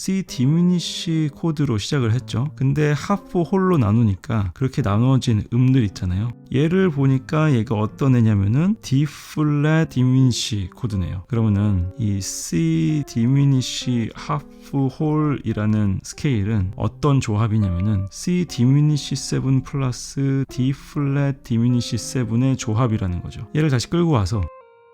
C 디미니시 코드로 시작을 했죠. 근데 하프 홀로 나누니까 그렇게 나누어진 음들 있잖아요. 얘를 보니까 얘가 어떤 애냐면은 D 플랫 디미니시 코드네요. 그러면은 이 C 디미니시 하프 홀이라는 스케일은 어떤 조합이냐면은 C 디미니시 7 플러스 D 플랫 디미니시 7의 조합이라는 거죠. 얘를 다시 끌고 와서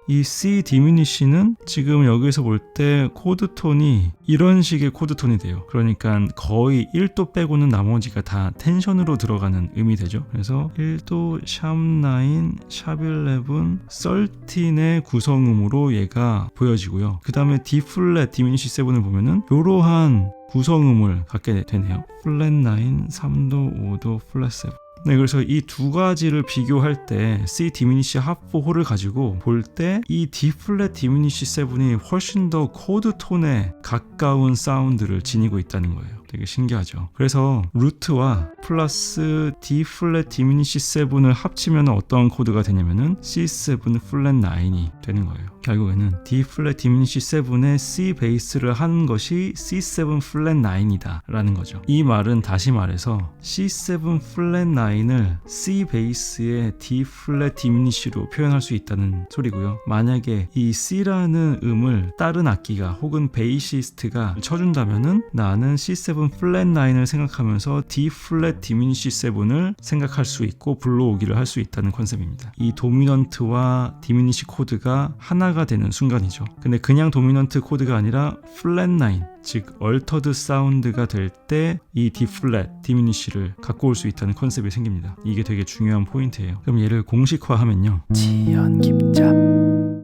이 C 디미니시는 지금 여기서 볼 때 코드톤이 이런 식의 코드톤이 돼요. 그러니까 거의 1도 빼고는 나머지가 다 텐션으로 들어가는 음이 되죠. 그래서 1도, 샵9, 샵11, 13의 구성음으로 얘가 보여지고요. 그 다음에 D 플랫 디미니시 7을 보면은 이러한 구성음을 갖게 되네요. 플랫 9, 3도, 5도, 플랫 7. 네, 그래서 이 두 가지를 비교할 때 C 디미니시 하프 홀을 가지고 볼 때 이 D 플랫 디미니시 7이 훨씬 더 코드 톤에 가까운 사운드를 지니고 있다는 거예요. 되게 신기하죠. 그래서 루트와 플러스 D 플랫 디미니시 7을 합치면 어떤 코드가 되냐면은 C7 플랫 9이 되는 거예요. 결국에는 D 플랫 디미니시 7에 C 베이스를 한 것이 C7 플랫 9이다 라는 거죠. 이 말은 다시 말해서 C7 플랫 9을 C 베이스의 D 플랫 디미니시로 표현할 수 있다는 소리고요. 만약에 이 C라는 음을 다른 악기가 혹은 베이시스트가 쳐준다면은 나는 C7 플랫 9을 생각하면서 D 플랫 디미니시 7을 생각할 수 있고 불러오기를 할 수 있다는 컨셉입니다. 이 도미넌트와 디미니시 코드가 하나가 되는 순간이죠. 근데 그냥 도미넌트 코드가 아니라 플랫 9, 즉 얼터드 사운드가 될 때 이 D 플랫 디미니시를 갖고 올 수 있다는 컨셉이 생깁니다. 이게 되게 중요한 포인트예요. 그럼 얘를 공식화하면요. 지연 깊잡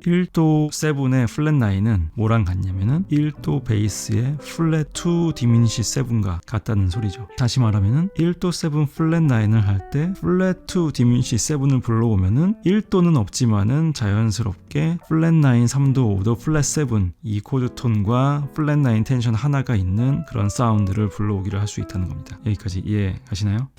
1도 7의 플랫 9은 뭐랑 같냐면은 1도 베이스의 플랫 2 디미니시 7과 같다는 소리죠. 다시 말하면은 1도 7 플랫 9을 할 때 플랫 2 디미니시 7을 불러오면은 1도는 없지만은 자연스럽게 플랫 9, 3도, 5도, 플랫 7 이 코드 톤과 플랫 9 텐션 하나가 있는 그런 사운드를 불러오기를 할 수 있다는 겁니다. 여기까지 이해가시나요?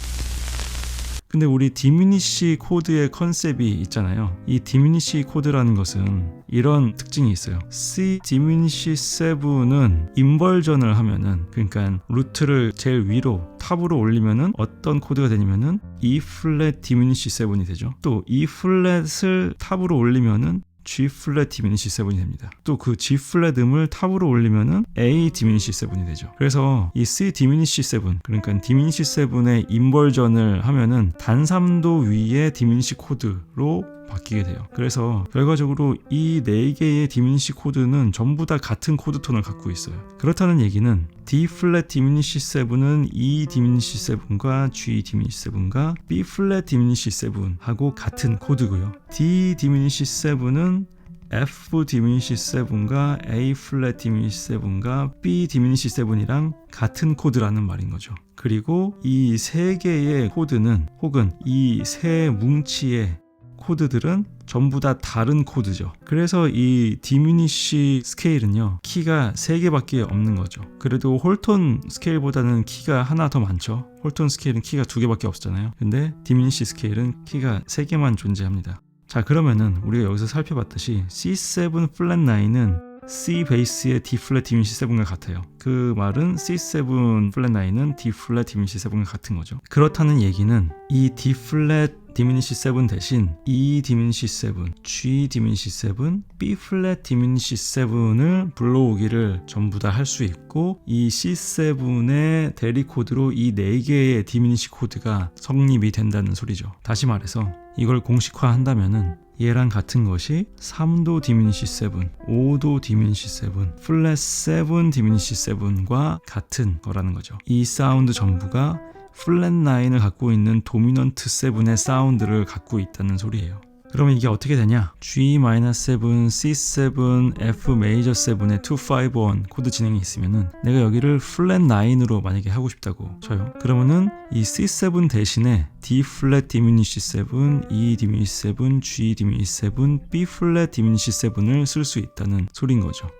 근데 우리 디미니시 코드의 컨셉이 있잖아요. 이 디미니시 코드라는 것은 이런 특징이 있어요. C 디미니시 7은 인버전을 하면은, 그러니까 루트를 제일 위로 탑으로 올리면은 어떤 코드가 되냐면은 E 플랫 디미니시 7이 되죠. 또 E 플랫을 탑으로 올리면은 G 플랫 디미니시 7이 됩니다. 또 그 G 플랫 음을 탑으로 올리면은 A 디미니시 7이 되죠. 그래서 이 C 디미니시 7, 그러니까 디미니시 7의 인버전을 하면은 단 3도 위의 디미니시 코드로 바뀌게 돼요. 그래서 결과적으로 이 4개의 디미니시 코드는 전부 다 같은 코드 톤을 갖고 있어요. 그렇다는 얘기는 D 플랫 디미니시 7은 E 디미니시 7과 G 디미니시 7과 B 플랫 디미니시 7하고 같은 코드고요. D 디미니시 7은 F 디미니시 7과 A 플랫 디미니시 7과 B 디미니시 7이랑 같은 코드라는 말인 거죠. 그리고 이 3개의 코드는 혹은 이 3뭉치의 코드들은 전부 다 다른 코드죠. 그래서 이 디미니시 스케일은요, 키가 3개밖에 없는 거죠. 그래도 홀톤 스케일보다는 키가 하나 더 많죠. 홀톤 스케일은 키가 2개밖에 없잖아요. 근데 디미니시 스케일은 키가 3개만 존재합니다. 자, 그러면은 우리가 여기서 살펴봤듯이 C7 플랫 9은 C 베이스의 D 플랫 디미니시 7과 같아요. 그 말은 C7 플랫 9은 D 플랫 디미니시 7과 같은 거죠. 그렇다는 얘기는 이 D 플랫 디미니시 7 대신 E 디미니시 7, G 디미니시 7, B 플랫 디미니시 7을 불러오기를 전부 다 할 수 있고, 이 C7의 대리 코드로 이 4개의 디미니시 코드가 성립이 된다는 소리죠. 다시 말해서 이걸 공식화한다면은 얘랑 같은 것이 3도 디미니시 7, 5도 디미니시 7, 플랫 7 디미니시 7과 같은 거라는 거죠. 이 사운드 전부가 플랫 9을 갖고 있는 도미넌트 7의 사운드를 갖고 있다는 소리예요. 그러면 이게 어떻게 되냐? G-7, C7, F 메이저 7의 251 코드 진행이 있으면은 내가 여기를 플랫 9으로 만약에 하고 싶다고 쳐요. 그러면은 이 C7 대신에 D 플랫 디미니시 7, E 디미니시 7, G 디미니시 7, B 플랫 디미니시 7을 쓸 수 있다는 소리인 거죠.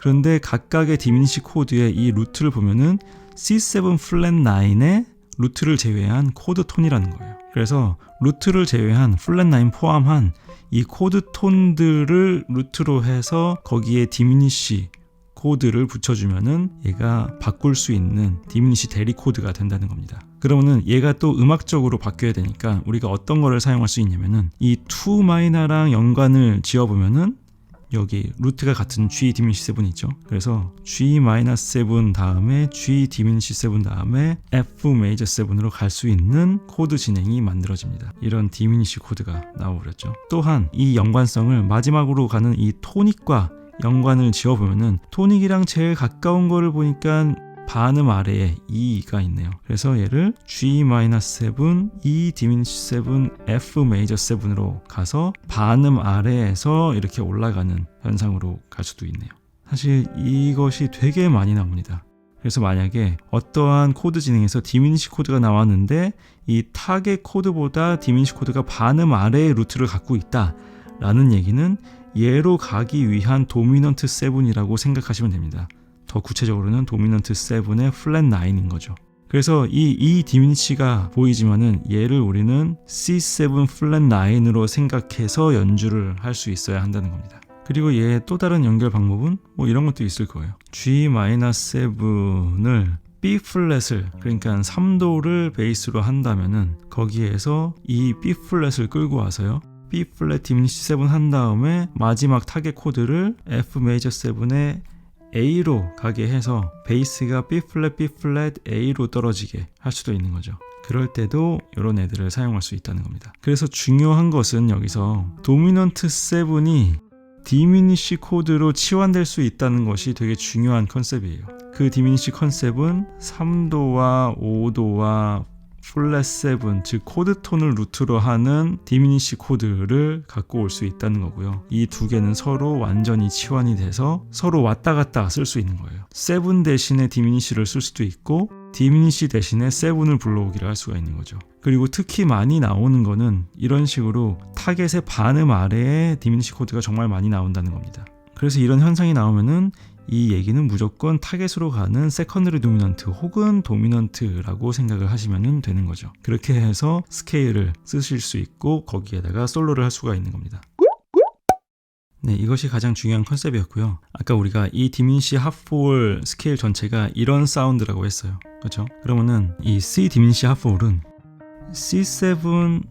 그런데 각각의 디미니시 코드의 이 루트를 보면은 C7 플랫 9의 루트를 제외한 코드 톤이라는 거예요. 그래서 루트를 제외한 플랫 9 포함한 이 코드 톤들을 루트로 해서 거기에 디미니시 코드를 붙여주면은 얘가 바꿀 수 있는 디미니시 대리 코드가 된다는 겁니다. 그러면은 얘가 또 음악적으로 바뀌어야 되니까 우리가 어떤 거를 사용할 수 있냐면은 이 투 마이너랑 연관을 지어보면은 여기 루트가 같은 G 디미니시 7 있죠. 그래서 G-7 다음에 G 디미니시 7 다음에 F 메이저 7으로 갈 수 있는 코드 진행이 만들어집니다. 이런 디미니시 코드가 나와버렸죠. 또한 이 연관성을 마지막으로 가는 이 토닉과 연관을 지어보면은 토닉이랑 제일 가까운 거를 보니까 반음 아래에 E가 있네요. 그래서 얘를 G-7, E 디미니시 7, F 메이저 7으로 가서 반음 아래에서 이렇게 올라가는 현상으로 갈 수도 있네요. 사실 이것이 되게 많이 나옵니다. 그래서 만약에 어떠한 코드 진행에서 디미니시 코드가 나왔는데 이 타겟 코드보다 디미니시 코드가 반음 아래의 루트를 갖고 있다 라는 얘기는 얘로 가기 위한 도미넌트 7이라고 생각하시면 됩니다. 더 구체적으로는 도미넌트 7의 플랫 9인 거죠. 그래서 이 디미니시가 보이지만은 얘를 우리는 C7 플랫 9으로 생각해서 연주를 할 수 있어야 한다는 겁니다. 그리고 얘의 또 다른 연결 방법은 뭐 이런 것도 있을 거예요. G-7을 B 플랫을 그러니까 3도를 베이스로 한다면은 거기에서 이 B 플랫을 끌고 와서요. B 플랫 디미니시 7 한 다음에 마지막 타겟 코드를 F 메이저 7의 A로 가게 해서 베이스가 B 플랫 A로 떨어지게 할 수도 있는 거죠. 그럴 때도 이런 애들을 사용할 수 있다는 겁니다. 그래서 중요한 것은 여기서 도미넌트 7이 디미니시 코드로 치환될 수 있다는 것이 되게 중요한 컨셉이에요. 그 디미니시 컨셉은 3도와 5도와 플랫 7, 즉 코드 톤을 루트로 하는 디미니시 코드를 갖고 올 수 있다는 거고요. 이 두 개는 서로 완전히 치환이 돼서 서로 왔다 갔다 쓸 수 있는 거예요. 7 대신에 디미니시를 쓸 수도 있고 디미니시 대신에 7을 불러오기를 할 수가 있는 거죠. 그리고 특히 많이 나오는 거는 이런 식으로 타겟의 반음 아래에 디미니시 코드가 정말 많이 나온다는 겁니다. 그래서 이런 현상이 나오면은 이 얘기는 무조건 타겟으로 가는 세컨더리 도미넌트 혹은 도미넌트라고 생각을 하시면 되는 거죠. 그렇게 해서 스케일을 쓰실 수 있고 거기에다가 솔로를 할 수가 있는 겁니다. 네, 이것이 가장 중요한 컨셉이었고요. 아까 우리가 이 디미니시 핫4홀 스케일 전체가 이런 사운드라고 했어요. 그렇죠? 그러면은 이 C 디미니시 핫4홀은 C7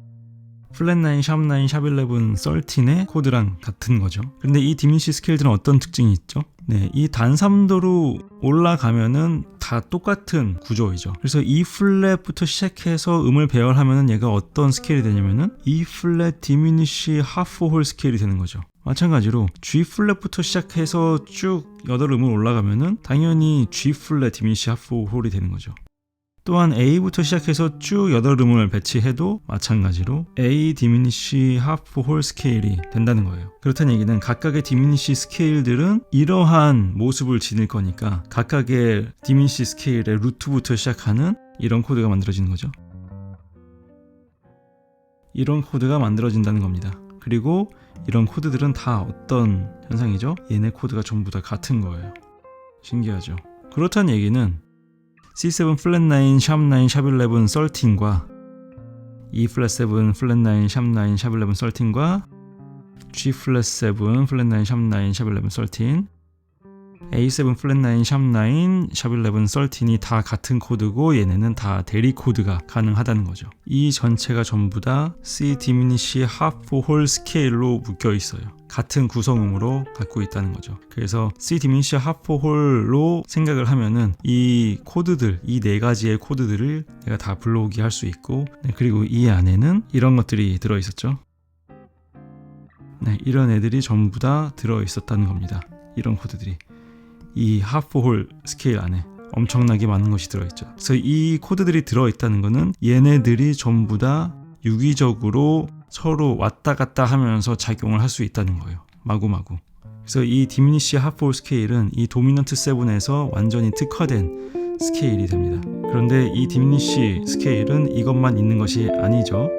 플랫 9, 샵 9, 샵 11, 13의 코드랑 같은 거죠. 근데 이 디미니시 스케일들은 어떤 특징이 있죠? 네, 이 단삼도로 올라가면은 다 똑같은 구조이죠. 그래서 E 플랫부터 시작해서 음을 배열하면은 얘가 어떤 스케일이 되냐면은 E 플랫 디미니시 핫4홀 스케일이 되는 거죠. 마찬가지로 G 플랫부터 시작해서 쭉 8음을 올라가면은 당연히 G 플랫 디미니시 핫4홀이 되는 거죠. 또한 A부터 시작해서 쭉 8음을 배치해도 마찬가지로 A 디미니시 핫4홀 스케일이 된다는 거예요. 그렇다는 얘기는 각각의 디미니시 스케일들은 이러한 모습을 지닐 거니까 각각의 디미니시 스케일의 루트부터 시작하는 이런 코드가 만들어지는 거죠. 이런 코드가 만들어진다는 겁니다. 그리고 이런 코드들은 다 어떤 현상이죠? 얘네 코드가 전부 다 같은 거예요. 신기하죠? 그렇다는 얘기는 C7 플랫 9, 샵 9, 샵 11, 13과 E 플랫 7, 플랫 9, 샵 9, 샵 11, 13과 G 플랫 7, 플랫 9, 샵 9, 샵 11, 13 A7 플랫 9, 샵 9, 샵 11, 13이 다 같은 코드고 얘네는 다 대리 코드가 가능하다는 거죠. 이 전체가 전부 다 C 디미니시 핫4홀 스케일로 묶여 있어요. 같은 구성음으로 갖고 있다는 거죠. 그래서 C 디미니시 핫4홀로 생각을 하면은 이 코드들, 이 네 가지의 코드들을 내가 다 불러오게 할 수 있고, 네, 그리고 이 안에는 이런 것들이 들어 있었죠. 네, 이런 애들이 전부 다 들어 있었다는 겁니다. 이런 코드들이 이 핫4홀 스케일 안에 엄청나게 많은 것이 들어있죠. 그래서 이 코드들이 들어있다는 것은 얘네들이 전부 다 유기적으로 서로 왔다 갔다 하면서 작용을 할 수 있다는 거예요. 마구마구. 그래서 이 디미니시 핫4홀 스케일은 이 도미넌트 7에서 완전히 특화된 스케일이 됩니다. 그런데 이 디미니시 스케일은 이것만 있는 것이 아니죠.